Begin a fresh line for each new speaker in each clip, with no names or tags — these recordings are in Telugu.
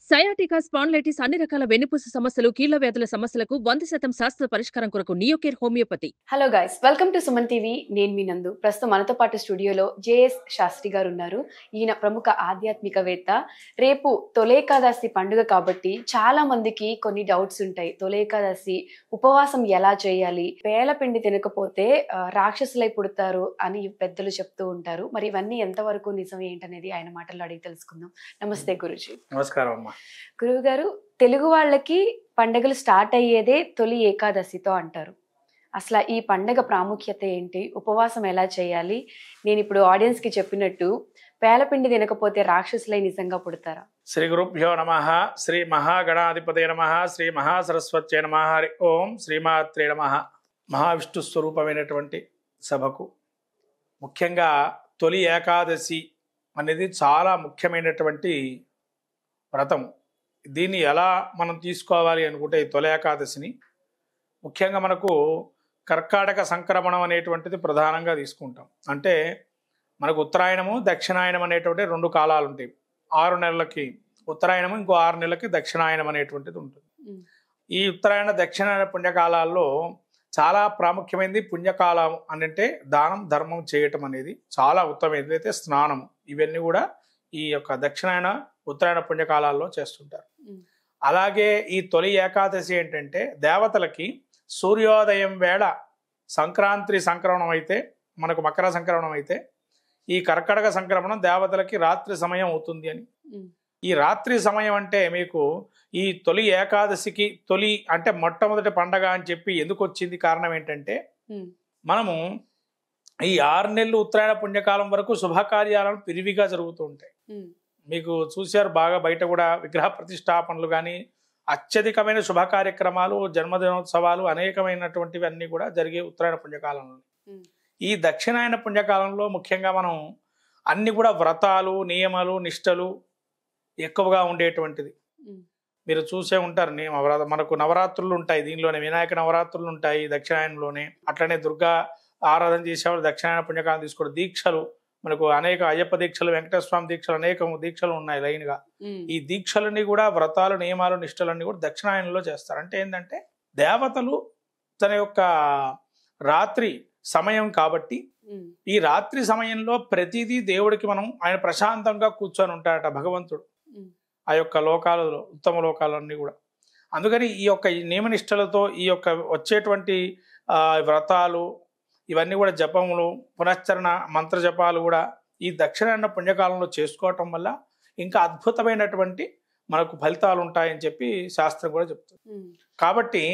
సయాటికా, స్పాండిలైటిస్ అన్ని రకాల వెన్నుపూస సమస్యలు, కీళ్ల వ్యాధుల సమస్యలకు 100% శాస్త్ర పరిష్కారం కొరకు Neocare homeopathy.
Hello guys, welcome to Suman TV. నేను మీ నందు. ప్రస్తుతం మనతో పాటు స్టూడియోలో జేఎస్ శాస్త్రి గారు ఉన్నారు. ఈయన ప్రముఖ ఆధ్యాత్మికవేత్త. రేపు తొలేకాదశి పండుగ కాబట్టి చాలా మందికి కొన్ని డౌట్స్ ఉంటాయి. తొలేకాదశి ఉపవాసం ఎలా చేయాలి, పేలపిండి తినకపోతే రాక్షసులై పుడతారు అని పెద్దలు చెప్తూ ఉంటారు. మరి ఇవన్నీ ఎంతవరకు నిజం ఏంటనేది ఆయన మాటల్లో అడిగి తెలుసుకుందాం. నమస్తే గురుజీ.
నమస్కారం అమ్మా.
గురువు గారు, తెలుగు వాళ్ళకి పండుగలు స్టార్ట్ అయ్యేదే తొలి ఏకాదశితో అంటారు. అసలు ఈ పండగ ప్రాముఖ్యత ఏంటి, ఉపవాసం ఎలా చేయాలి? నేను ఇప్పుడు ఆడియన్స్ కి చెప్పినట్టు పేలపిండి తినకపోతే రాక్షసులై నిజంగా పుడతారా?
శ్రీ గురుభ్యో నమః. శ్రీ మహాగణాధిపతయ నమః. శ్రీ మహాసరస్వత్యై నమః. హరి ఓం. శ్రీమాత్రే నమః. మహావిష్ణు స్వరూపమైనటువంటి సభకు ముఖ్యంగా తొలి ఏకాదశి అనేది చాలా ముఖ్యమైనటువంటి వ్రతం. దీన్ని ఎలా మనం తీసుకోవాలి అనుకుంటే ఈ తొలి ఏకాదశిని ముఖ్యంగా మనకు కర్కాటక సంక్రమణం అనేటువంటిది ప్రధానంగా తీసుకుంటాం. అంటే మనకు ఉత్తరాయణము దక్షిణాయనం అనేటువంటి రెండు కాలాలు ఉంటాయి. 6 నెలలకి ఉత్తరాయణము, ఇంకో 6 నెలలకి దక్షిణాయనం అనేటువంటిది ఉంటుంది. ఈ ఉత్తరాయణ దక్షిణాయన పుణ్యకాలాల్లో చాలా ప్రాముఖ్యమైనది పుణ్యకాలం అని అంటే దానం ధర్మం చేయటం అనేది చాలా ఉత్తమమైనది. అయితే స్నానము ఇవన్నీ కూడా ఈ యొక్క దక్షిణాయన ఉత్తరాయణ పుణ్యకాలాల్లో చేస్తుంటారు. అలాగే ఈ తొలి ఏకాదశి ఏంటంటే దేవతలకి సూర్యోదయం వేళ సంక్రాంతి సంక్రమణం అయితే, మనకు మకర సంక్రమణం అయితే, ఈ కర్కటక సంక్రమణం దేవతలకి రాత్రి సమయం అవుతుంది అని. ఈ రాత్రి సమయం అంటే మీకు ఈ తొలి ఏకాదశికి తొలి అంటే మొట్టమొదటి పండగ అని చెప్పి ఎందుకు వచ్చింది? కారణం ఏంటంటే మనము ఈ 6 నెలలు ఉత్తరాయణ పుణ్యకాలం వరకు శుభకార్యాలను పిరివిగా జరుగుతూ ఉంటాయి. మీకు చూశారు బాగా, బయట కూడా విగ్రహ ప్రతిష్టాపనలు కానీ అత్యధికమైన శుభ కార్యక్రమాలు, జన్మదినోత్సవాలు అనేకమైనటువంటివి అన్నీ కూడా జరిగే ఉత్తరాయణ పుణ్యకాలంలో. ఈ దక్షిణాయన పుణ్యకాలంలో ముఖ్యంగా మనం అన్ని కూడా వ్రతాలు, నియమాలు, నిష్టలు ఎక్కువగా ఉండేటువంటిది. మీరు చూసే ఉంటారు. మనకు నవరాత్రులు ఉంటాయి, దీనిలోనే వినాయక నవరాత్రులు ఉంటాయి దక్షిణాయనంలోనే. అట్లనే దుర్గా ఆరాధన చేసేవాళ్ళు దక్షిణాయన పుణ్యకాలం తీసుకోవడం. దీక్షలు మనకు అనేక అయ్యప్ప దీక్షలు, వెంకటేశ్వర స్వామి దీక్షలు, అనేక దీక్షలు ఉన్నాయి లైన్గా. ఈ దీక్షలన్నీ కూడా వ్రతాలు, నియమాలు, నిష్టలన్నీ కూడా దక్షిణాయనంలో చేస్తారు. అంటే ఏంటంటే దేవతలు తన యొక్క రాత్రి సమయం కాబట్టి ఈ రాత్రి సమయంలో ప్రతిదీ దేవుడికి మనం ఆయన ప్రశాంతంగా కూర్చొని ఉంటాడట భగవంతుడు ఆ యొక్క లోకాలలో, ఉత్తమ లోకాలన్నీ కూడా. అందుకని ఈ యొక్క నియమనిష్టలతో ఈ యొక్క వచ్చేటువంటి వ్రతాలు ఇవన్నీ కూడా జపములు, పునశ్చరణ మంత్ర జపాలు కూడా ఈ దక్షిణాయన పుణ్యకాలంలో చేసుకోవటం వల్ల ఇంకా అద్భుతమైనటువంటి మనకు ఫలితాలు ఉంటాయని చెప్పి శాస్త్రం కూడా చెప్తుంది. కాబట్టి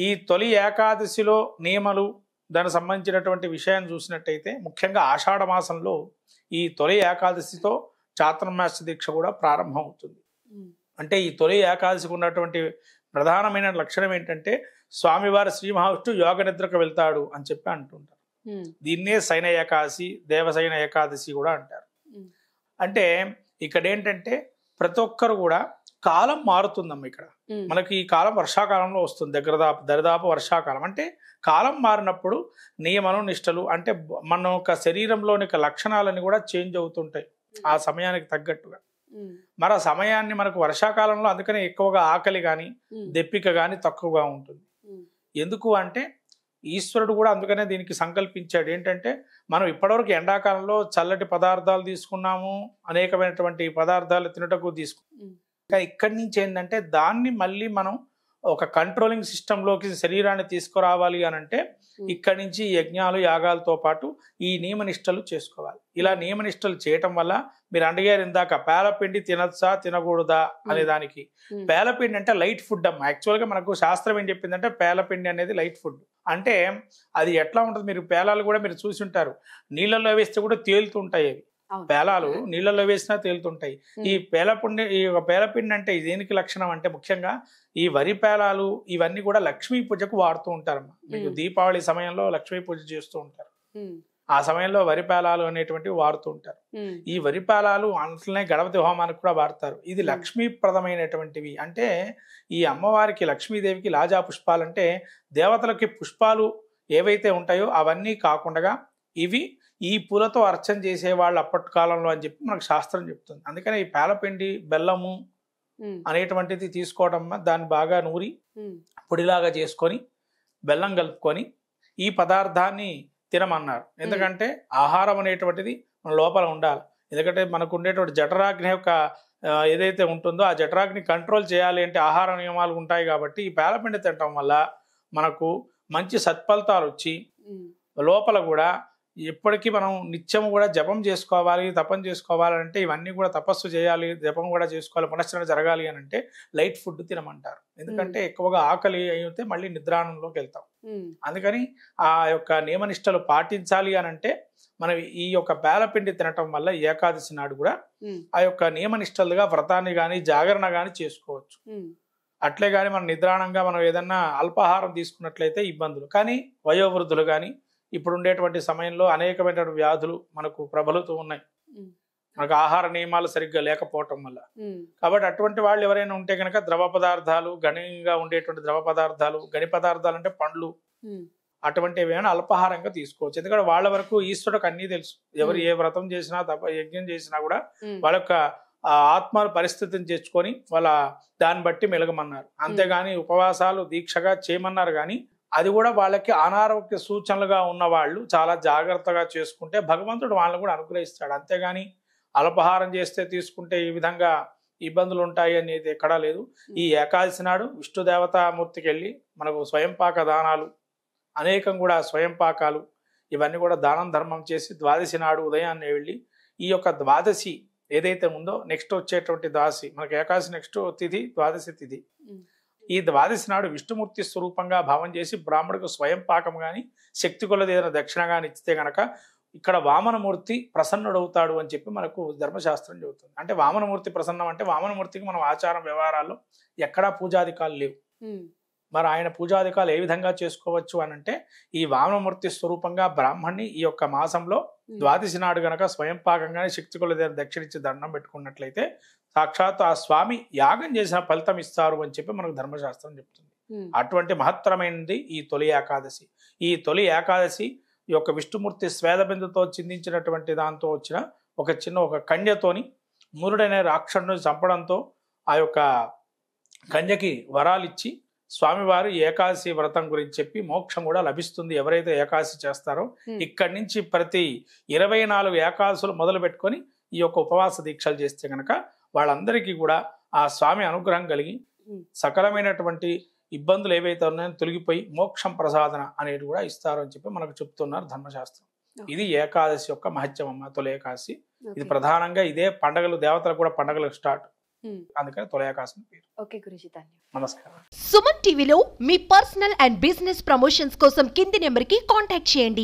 ఈ తొలి ఏకాదశిలో నియమాలు, దానికి సంబంధించినటువంటి విషయాన్ని చూసినట్టయితే ముఖ్యంగా ఆషాఢ మాసంలో ఈ తొలి ఏకాదశితో చాతుర్మాస దీక్ష కూడా ప్రారంభం అవుతుంది. అంటే ఈ తొలి ఏకాదశికి ఉన్నటువంటి ప్రధానమైన లక్షణం ఏంటంటే స్వామివారి శ్రీ మహావిష్ణువు యోగ నిద్రకు వెళ్తాడు అని చెప్పి అంటుంటారు. దీన్నే శయన ఏకాదశి, దేవశయన ఏకాదశి కూడా అంటారు. అంటే ఇక్కడ ఏంటంటే ప్రతి ఒక్కరు కూడా కాలం మారుతుందమ్మ. ఇక్కడ మనకి ఈ కాలం వర్షాకాలంలో వస్తుంది, దరిదాపు వర్షాకాలం. అంటే కాలం మారినప్పుడు నియమలు, నిష్టలు అంటే మన యొక్క శరీరంలోని లక్షణాలన్నీ కూడా చేంజ్ అవుతుంటాయి ఆ సమయానికి తగ్గట్టుగా. మరి ఆ సమయాన్ని మనకు వర్షాకాలంలో అందుకనే ఎక్కువగా ఆకలి కానీ దెప్పిక కానీ తక్కువగా ఉంటుంది. ఎందుకు అంటే ఈశ్వరుడు కూడా అందుకనే దీనికి సంకల్పించాడు. ఏంటంటే మనం ఇప్పటివరకు ఎండాకాలంలో చల్లటి పదార్థాలు తీసుకున్నాము, అనేకమైనటువంటి పదార్థాలు తినటకు తీసుకున్నాం. కానీ ఇక్కడి నుంచి ఏంటంటే దాన్ని మళ్ళీ మనం ఒక కంట్రోలింగ్ సిస్టంలోకి శరీరాన్ని తీసుకురావాలి అని అంటే ఇక్కడి నుంచి యజ్ఞాలు, యాగాలతో పాటు ఈ నియమనిష్టలు చేసుకోవాలి. ఇలా నియమనిష్టలు చేయటం వల్ల మీరు అడిగారు ఇందాక పేలపిండి తినచ్చా తినకూడదా అనే దానికి. పేలపిండి అంటే లైట్ ఫుడ్ అమ్మ. యాక్చువల్గా మనకు శాస్త్రం ఏం చెప్పిందంటే పేలపిండి అనేది లైట్ ఫుడ్. అంటే అది ఎట్లా ఉంటుంది, మీరు పేలాలు కూడా మీరు చూసి ఉంటారు, నీళ్ళల్లో వేస్తే కూడా తేలుతుంటాయి. అవి పేలాలు నీళ్ళల్లో వేసినా తేలుతుంటాయి. ఈ పేలపిండి అంటే దేనికి లక్షణం అంటే ముఖ్యంగా ఈ వరి పేలాలు ఇవన్నీ కూడా లక్ష్మీ పూజకు వాడుతూ ఉంటారమ్మా. మీకు దీపావళి సమయంలో లక్ష్మీ పూజ చేస్తూ ఉంటారు. ఆ సమయంలో వరి పేలాలు అనేటువంటివి వాడుతూ ఉంటారు. ఈ వరి పేలాలు అట్లనే గణపతి హోమానికి కూడా వాడతారు. ఇది లక్ష్మీప్రదమైనటువంటివి. అంటే ఈ అమ్మవారికి, లక్ష్మీదేవికి లాజా పుష్పాలు అంటే దేవతలకి పుష్పాలు ఏవైతే ఉంటాయో అవన్నీ కాకుండా ఇవి ఈ పూలతో అర్చన చేసేవాళ్ళు అప్పటి కాలంలో అని చెప్పి మనకు శాస్త్రం చెప్తుంది. అందుకని ఈ పేలపిండి, బెల్లము అనేటువంటిది తీసుకోవడం, దాన్ని బాగా నూరి పొడిలాగా చేసుకొని బెల్లం కలుపుకొని ఈ పదార్థాన్ని తినమన్నారు. ఎందుకంటే ఆహారం అనేటువంటిది మన లోపల ఉండాలి. ఎందుకంటే మనకు ఉండేటువంటి జఠరాగ్ని యొక్క ఏదైతే ఉంటుందో ఆ జఠరాగ్ని కంట్రోల్ చేయాలి అంటే ఆహార నియమాలు ఉంటాయి. కాబట్టి ఈ పేలపిండి తినటం వల్ల మనకు మంచి సత్ఫలితాలు వచ్చి లోపల కూడా ఎప్పటికీ మనం నిత్యం కూడా జపం చేసుకోవాలి, తపం చేసుకోవాలంటే ఇవన్నీ కూడా తపస్సు చేయాలి, జపం కూడా చేసుకోవాలి, పునశ్చరణ జరగాలి అని అంటే లైట్ ఫుడ్ తినమంటారు. ఎందుకంటే ఎక్కువగా ఆకలి అయితే మళ్ళీ నిద్రాణంలోకి వెళ్తాం. అందుకని ఆ యొక్క నియమనిష్టలు పాటించాలి అని అంటే మనం ఈ యొక్క పేలపిండి తినటం వల్ల ఏకాదశి నాడు కూడా ఆ యొక్క నియమనిష్టలుగా వ్రతాన్ని కానీ జాగరణ కానీ చేసుకోవచ్చు. అట్లే కానీ మనం నిద్రాణంగా మనం ఏదన్నా అల్పాహారం తీసుకున్నట్లయితే ఇబ్బందులు. కానీ వయోవృద్ధులు కానీ ఇప్పుడు ఉండేటువంటి సమయంలో అనేకమైనటువంటి వ్యాధులు మనకు ప్రబలుతూ ఉన్నాయి, మనకు ఆహార నియమాలు సరిగ్గా లేకపోవటం వల్ల. కాబట్టి అటువంటి వాళ్ళు ఎవరైనా ఉంటే కనుక ద్రవ పదార్థాలు, ఘనంగా ఉండేటువంటి ద్రవ పదార్థాలు, గని పదార్థాలు అంటే పండ్లు, అటువంటివి ఏమైనా అల్పాహారంగా తీసుకోవచ్చు. ఎందుకంటే వాళ్ళ వరకు ఈశ్వరుడికి అన్నీ తెలుసు. ఎవరు ఏ వ్రతం చేసినా యజ్ఞం చేసినా కూడా వాళ్ళ యొక్క ఆత్మ పరిస్థితిని తెచ్చుకొని వాళ్ళ దాన్ని బట్టి మెలగమన్నారు. అంతేగాని ఉపవాసాలు దీక్షగా చేయమన్నారు. కానీ అది కూడా వాళ్ళకి అనారోగ్య సూచనలుగా ఉన్న వాళ్ళు చాలా జాగ్రత్తగా చేసుకుంటే భగవంతుడు వాళ్ళని కూడా అనుగ్రహిస్తాడు. అంతేగాని అల్పాహారం చేస్తే తీసుకుంటే ఈ విధంగా ఇబ్బందులు ఉంటాయి అనేది ఎక్కడా లేదు. ఈ ఏకాదశి నాడు విష్ణు దేవతామూర్తికి వెళ్ళి మనకు స్వయంపాక దానాలు అనేకం కూడా స్వయంపాకాలు ఇవన్నీ కూడా దానం ధర్మం చేసి ద్వాదశి నాడు ఉదయాన్నే వెళ్ళి ఈ యొక్క ద్వాదశి ఏదైతే ఉందో నెక్స్ట్ వచ్చేటువంటి ద్వాదశి, మనకి ఏకాదశి నెక్స్ట్ తిథి ద్వాదశి తిథి. ఈ ద్వాదశి నాడు విష్ణుమూర్తి స్వరూపంగా భావం చేసి బ్రాహ్మణుడికి స్వయం పాకం కానీ శక్తి కొలది ఏదైనా దక్షిణ కానీ ఇస్తే గనక ఇక్కడ వామనమూర్తి ప్రసన్నుడవుతాడు అని చెప్పి మనకు ధర్మశాస్త్రం చెబుతుంది. అంటే వామనమూర్తి ప్రసన్నం అంటే వామనమూర్తికి మనం ఆచారం వ్యవహారాల్లో ఎక్కడా పూజాధికాలు లేవు. మరి ఆయన పూజాధికాలు ఏ విధంగా చేసుకోవచ్చు అని అంటే ఈ వామనమూర్తి స్వరూపంగా బ్రాహ్మణ్ణి ఈ యొక్క మాసంలో ద్వాదశి నాడు గనక స్వయం పాకంగానే శక్తి కొలది దక్షిణించి దండం పెట్టుకున్నట్లయితే సాక్షాత్ ఆ స్వామి యాగం చేసిన ఫలితం ఇస్తారు అని చెప్పి మనకు ధర్మశాస్త్రం చెప్తుంది. అటువంటి మహత్తరమైనది ఈ తొలి ఏకాదశి. ఈ తొలి ఏకాదశి ఈ యొక్క విష్ణుమూర్తి స్వేదబిందుతో చిందించినటువంటి దాంతో వచ్చిన ఒక కన్యతోని మురుడనే రాక్షసుని చంపడంతో ఆ యొక్క కన్యకి వరాలు ఇచ్చి స్వామివారు ఏకాదశి వ్రతం గురించి చెప్పి మోక్షం కూడా లభిస్తుంది ఎవరైతే ఏకాదశి చేస్తారో. ఇక్కడి నుంచి ప్రతి 24 ఏకాదశులు మొదలు పెట్టుకొని ఈ యొక్క ఉపవాస దీక్షలు చేస్తే కనుక వాళ్ళందరికీ కూడా ఆ స్వామి అనుగ్రహం కలిగి సకలమైనటువంటి ఇబ్బందులు ఏవైతే ఉన్నాయో తొలగిపోయి మోక్షం ప్రసాదన అనేది కూడా ఇస్తారు అని చెప్పి మనకు చెప్తున్నారు ధర్మశాస్త్రం. ఇది ఏకాదశి యొక్క మహత్యం అమ్మ. తొలి ఏకాదశి ఇది ప్రధానంగా ఇదే పండగలు, దేవతలకు కూడా పండగలు స్టార్ట్, అందుకని తొలి ఏకాదశి పేరు.
ఓకే గురుజీ,
నమస్కారం.
సుమన్ టీవీలో మీ పర్సనల్ అండ్ బిజినెస్ ప్రమోషన్స్ కోసం కింది నెంబర్కి కాంటాక్ట్ చేయండి.